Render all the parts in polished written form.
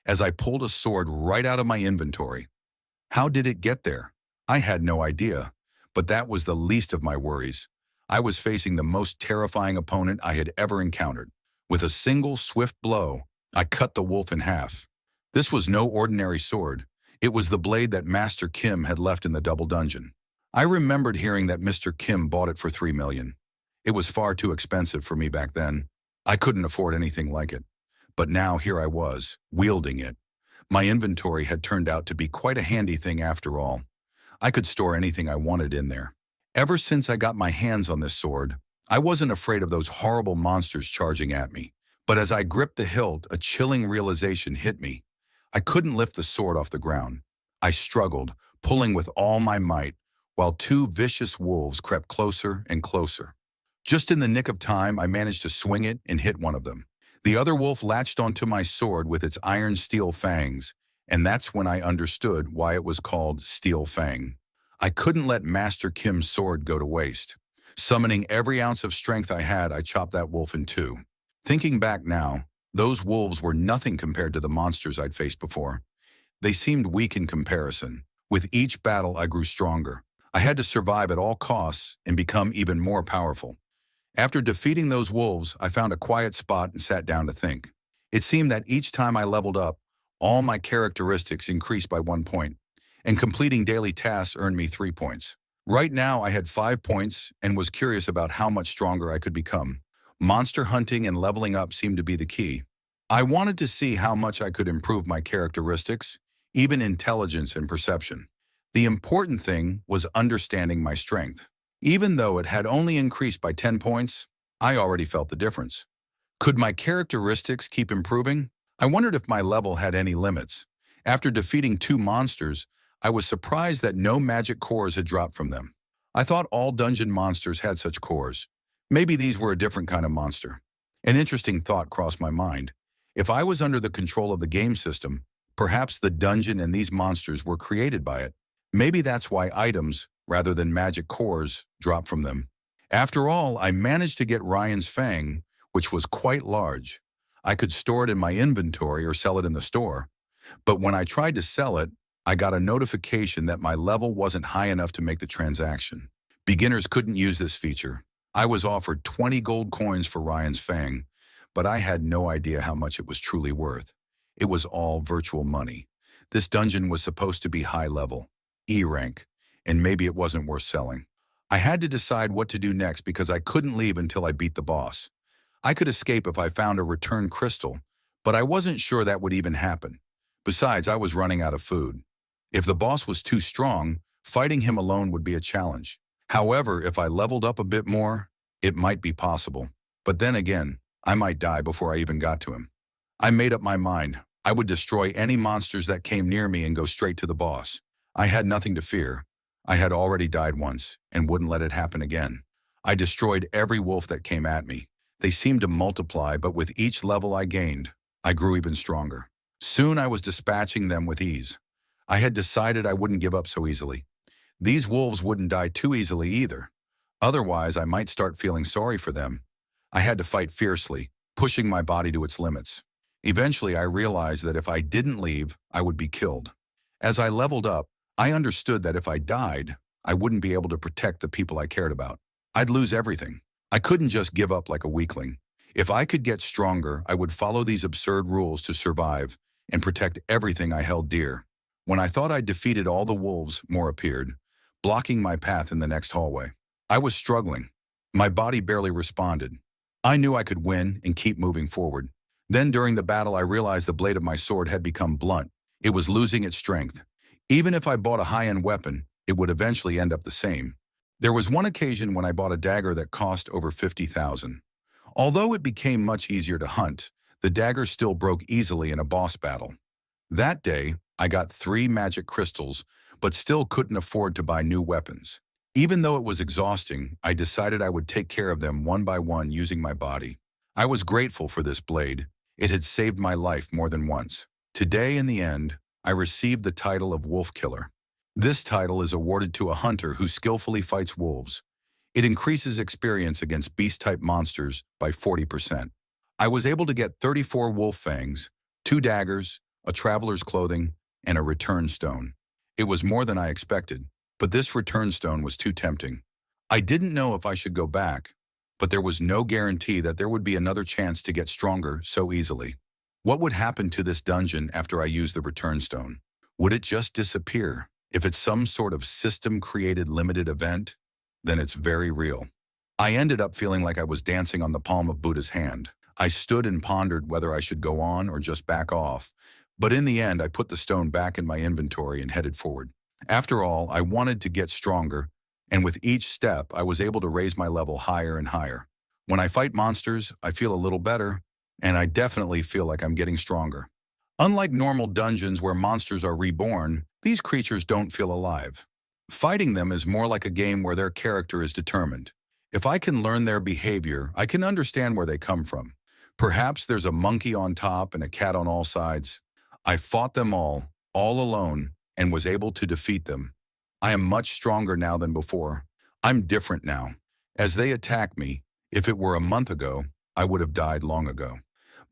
as I pulled a sword right out of my inventory. How did it get there? I had no idea, but that was the least of my worries. I was facing the most terrifying opponent I had ever encountered. With a single swift blow, I cut the wolf in half. This was no ordinary sword. It was the blade that Master Kim had left in the double dungeon. I remembered hearing that Mr. Kim bought it for 3 million. It was far too expensive for me back then. I couldn't afford anything like it. But now here I was, wielding it. My inventory had turned out to be quite a handy thing after all. I could store anything I wanted in there. Ever since I got my hands on this sword, I wasn't afraid of those horrible monsters charging at me. But as I gripped the hilt, a chilling realization hit me. I couldn't lift the sword off the ground. I struggled, pulling with all my might, while 2 vicious wolves crept closer and closer. Just in the nick of time, I managed to swing it and hit one of them. The other wolf latched onto my sword with its iron steel fangs, and that's when I understood why it was called Steel Fang. I couldn't let Master Kim's sword go to waste. Summoning every ounce of strength I had, I chopped that wolf in 2. Thinking back now, those wolves were nothing compared to the monsters I'd faced before. They seemed weak in comparison. With each battle, I grew stronger. I had to survive at all costs and become even more powerful. After defeating those wolves, I found a quiet spot and sat down to think. It seemed that each time I leveled up, all my characteristics increased by 1 point, and completing daily tasks earned me 3 points. Right now, I had 5 points and was curious about how much stronger I could become. Monster hunting and leveling up seemed to be the key. I wanted to see how much I could improve my characteristics, even intelligence and perception. The important thing was understanding my strength. Even though it had only increased by 10 points, I already felt the difference. Could my characteristics keep improving? I wondered if my level had any limits. After defeating 2 monsters, I was surprised that no magic cores had dropped from them. I thought all dungeon monsters had such cores. Maybe these were a different kind of monster. An interesting thought crossed my mind. If I was under the control of the game system, perhaps the dungeon and these monsters were created by it. Maybe that's why items, rather than magic cores, drop from them. After all, I managed to get Ryan's Fang, which was quite large. I could store it in my inventory or sell it in the store. But when I tried to sell it, I got a notification that my level wasn't high enough to make the transaction. Beginners couldn't use this feature. I was offered 20 gold coins for Ryan's Fang, but I had no idea how much it was truly worth. It was all virtual money. This dungeon was supposed to be high level, E rank, and maybe it wasn't worth selling. I had to decide what to do next because I couldn't leave until I beat the boss. I could escape if I found a return crystal, but I wasn't sure that would even happen. Besides, I was running out of food. If the boss was too strong, fighting him alone would be a challenge. However, if I leveled up a bit more, it might be possible. But then again, I might die before I even got to him. I made up my mind. I would destroy any monsters that came near me and go straight to the boss. I had nothing to fear. I had already died once and wouldn't let it happen again. I destroyed every wolf that came at me. They seemed to multiply, but with each level I gained, I grew even stronger. Soon I was dispatching them with ease. I had decided I wouldn't give up so easily. These wolves wouldn't die too easily either. Otherwise, I might start feeling sorry for them. I had to fight fiercely, pushing my body to its limits. Eventually, I realized that if I didn't leave, I would be killed. As I leveled up, I understood that if I died, I wouldn't be able to protect the people I cared about. I'd lose everything. I couldn't just give up like a weakling. If I could get stronger, I would follow these absurd rules to survive and protect everything I held dear. When I thought I'd defeated all the wolves, more appeared, blocking my path in the next hallway. I was struggling. My body barely responded. I knew I could win and keep moving forward. Then during the battle, I realized the blade of my sword had become blunt. It was losing its strength. Even if I bought a high-end weapon, it would eventually end up the same. There was one occasion when I bought a dagger that cost over 50,000. Although it became much easier to hunt, the dagger still broke easily in a boss battle. That day, I got 3 magic crystals, but still couldn't afford to buy new weapons. Even though it was exhausting, I decided I would take care of them one by one using my body. I was grateful for this blade. It had saved my life more than once. Today, in the end, I received the title of Wolf Killer. This title is awarded to a hunter who skillfully fights wolves. It increases experience against beast-type monsters by 40%. I was able to get 34 wolf fangs, 2 daggers, a traveler's clothing, and a return stone. It was more than I expected, but this return stone was too tempting. I didn't know if I should go back, but there was no guarantee that there would be another chance to get stronger so easily. What would happen to this dungeon after I used the return stone? Would it just disappear? If it's some sort of system-created limited event, then it's very real. I ended up feeling like I was dancing on the palm of Buddha's hand. I stood and pondered whether I should go on or just back off, but in the end I put the stone back in my inventory and headed forward. After all, I wanted to get stronger, and with each step I was able to raise my level higher and higher. When I fight monsters, I feel a little better, and I definitely feel like I'm getting stronger. Unlike normal dungeons where monsters are reborn, these creatures don't feel alive. Fighting them is more like a game where their character is determined. If I can learn their behavior, I can understand where they come from. Perhaps there's a monkey on top and a cat on all sides. I fought them all alone, and was able to defeat them. I am much stronger now than before. I'm different now. As they attack me, if it were a month ago, I would have died long ago.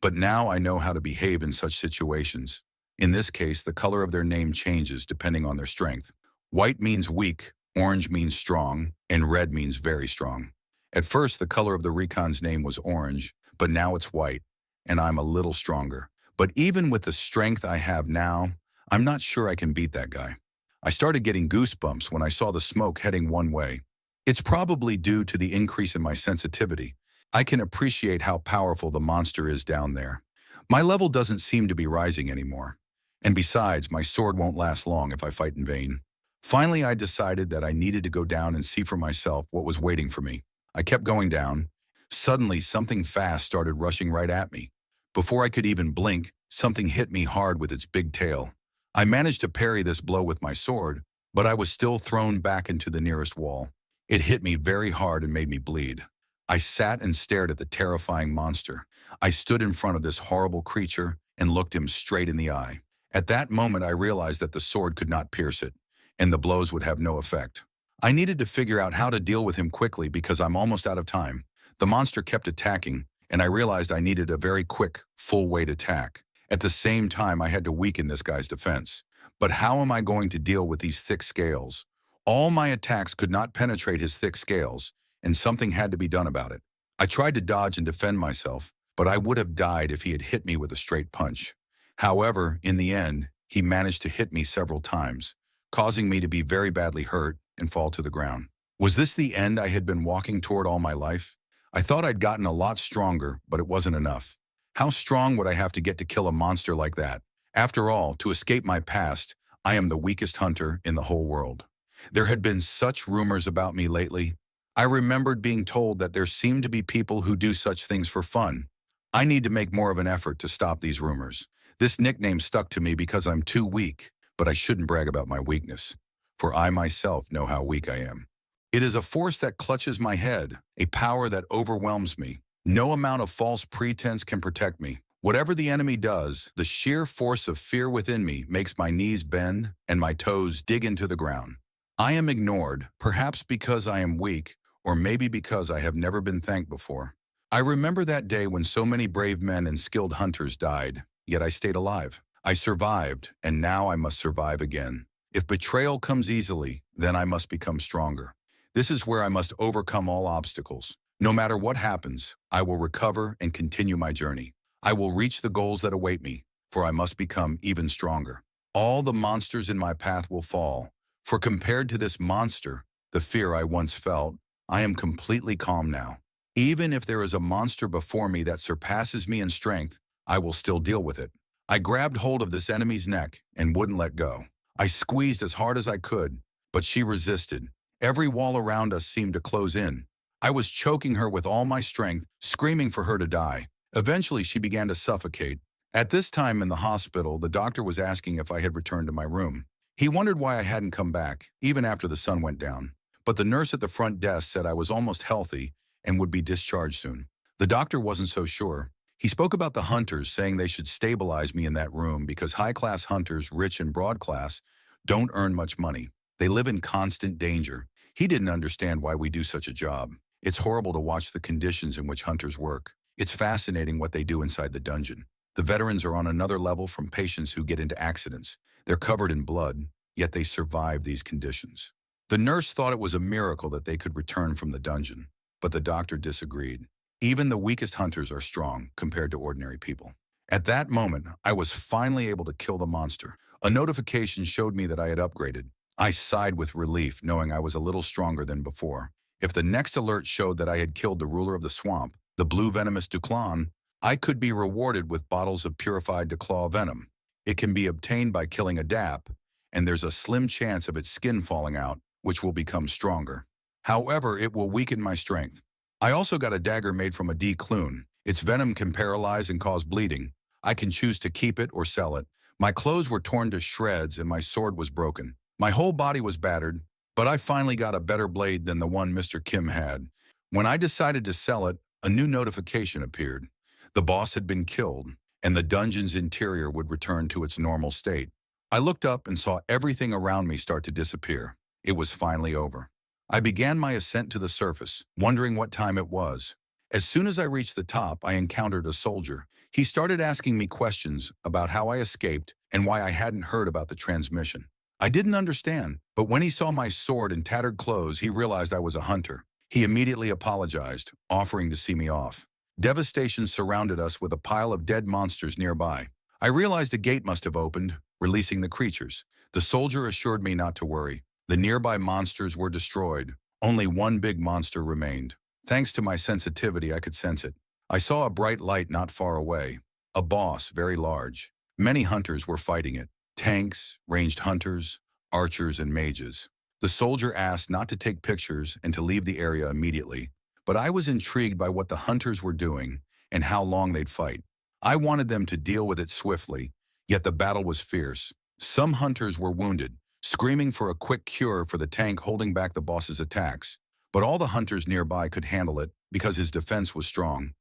But now I know how to behave in such situations. In this case, the color of their name changes depending on their strength. White means weak, orange means strong, and red means very strong. At first, the color of the Recon's name was orange, but now it's white, and I'm a little stronger. But even with the strength I have now, I'm not sure I can beat that guy. I started getting goosebumps when I saw the smoke heading one way. It's probably due to the increase in my sensitivity. I can appreciate how powerful the monster is down there. My level doesn't seem to be rising anymore. And besides, my sword won't last long if I fight in vain. Finally, I decided that I needed to go down and see for myself what was waiting for me. I kept going down. Suddenly, something fast started rushing right at me. Before I could even blink, something hit me hard with its big tail. I managed to parry this blow with my sword, but I was still thrown back into the nearest wall. It hit me very hard and made me bleed. I sat and stared at the terrifying monster. I stood in front of this horrible creature and looked him straight in the eye. At that moment, I realized that the sword could not pierce it, and the blows would have no effect. I needed to figure out how to deal with him quickly because I'm almost out of time. The monster kept attacking, and I realized I needed a very quick, full-weight attack. At the same time, I had to weaken this guy's defense. But how am I going to deal with these thick scales? All my attacks could not penetrate his thick scales, and something had to be done about it. I tried to dodge and defend myself, but I would have died if he had hit me with a straight punch. However, in the end, he managed to hit me several times, causing me to be very badly hurt and fall to the ground. Was this the end I had been walking toward all my life? I thought I'd gotten a lot stronger, but it wasn't enough. How strong would I have to get to kill a monster like that? After all, to escape my past, I am the weakest hunter in the whole world. There had been such rumors about me lately. I remembered being told that there seemed to be people who do such things for fun. I need to make more of an effort to stop these rumors. This nickname stuck to me because I'm too weak, but I shouldn't brag about my weakness, for I myself know how weak I am. It is a force that clutches my head, a power that overwhelms me. No amount of false pretense can protect me. Whatever the enemy does, the sheer force of fear within me makes my knees bend and my toes dig into the ground. I am ignored, perhaps because I am weak, or maybe because I have never been thanked before. I remember that day when so many brave men and skilled hunters died, yet I stayed alive. I survived, and now I must survive again. If betrayal comes easily, then I must become stronger. This is where I must overcome all obstacles. No matter what happens, I will recover and continue my journey. I will reach the goals that await me, for I must become even stronger. All the monsters in my path will fall, for compared to this monster, the fear I once felt, I am completely calm now. Even if there is a monster before me that surpasses me in strength, I will still deal with it. I grabbed hold of this enemy's neck and wouldn't let go. I squeezed as hard as I could, but she resisted. Every wall around us seemed to close in. I was choking her with all my strength, screaming for her to die. Eventually, she began to suffocate. At this time in the hospital, the doctor was asking if I had returned to my room. He wondered why I hadn't come back, even after the sun went down. But the nurse at the front desk said I was almost healthy and would be discharged soon. The doctor wasn't so sure. He spoke about the hunters, saying they should stabilize me in that room because high-class hunters, rich and broad class, don't earn much money. They live in constant danger. He didn't understand why we do such a job. It's horrible to watch the conditions in which hunters work. It's fascinating what they do inside the dungeon. The veterans are on another level from patients who get into accidents. They're covered in blood, yet they survive these conditions. The nurse thought it was a miracle that they could return from the dungeon, but the doctor disagreed. Even the weakest hunters are strong compared to ordinary people. At that moment, I was finally able to kill the monster. A notification showed me that I had upgraded. I sighed with relief, knowing I was a little stronger than before. If the next alert showed that I had killed the ruler of the swamp, the blue venomous Duclan, I could be rewarded with bottles of purified Declaw venom. It can be obtained by killing a DAP, and there's a slim chance of its skin falling out, which will become stronger. However, it will weaken my strength. I also got a dagger made from a D-Clune. Its venom can paralyze and cause bleeding. I can choose to keep it or sell it. My clothes were torn to shreds and my sword was broken. My whole body was battered, but I finally got a better blade than the one Mr. Kim had. When I decided to sell it, a new notification appeared. The boss had been killed, and the dungeon's interior would return to its normal state. I looked up and saw everything around me start to disappear. It was finally over. I began my ascent to the surface, wondering what time it was. As soon as I reached the top, I encountered a soldier. He started asking me questions about how I escaped and why I hadn't heard about the transmission. I didn't understand, but when he saw my sword and tattered clothes, he realized I was a hunter. He immediately apologized, offering to see me off. Devastation surrounded us with a pile of dead monsters nearby. I realized a gate must have opened, releasing the creatures. The soldier assured me not to worry. The nearby monsters were destroyed. Only one big monster remained. Thanks to my sensitivity, I could sense it. I saw a bright light not far away. A boss, very large. Many hunters were fighting it. Tanks, ranged hunters, archers, and mages. The soldier asked not to take pictures and to leave the area immediately, but I was intrigued by what the hunters were doing and how long they'd fight. I wanted them to deal with it swiftly, yet the battle was fierce. Some hunters were wounded, screaming for a quick cure for the tank holding back the boss's attacks. But all the hunters nearby could handle it because his defense was strong.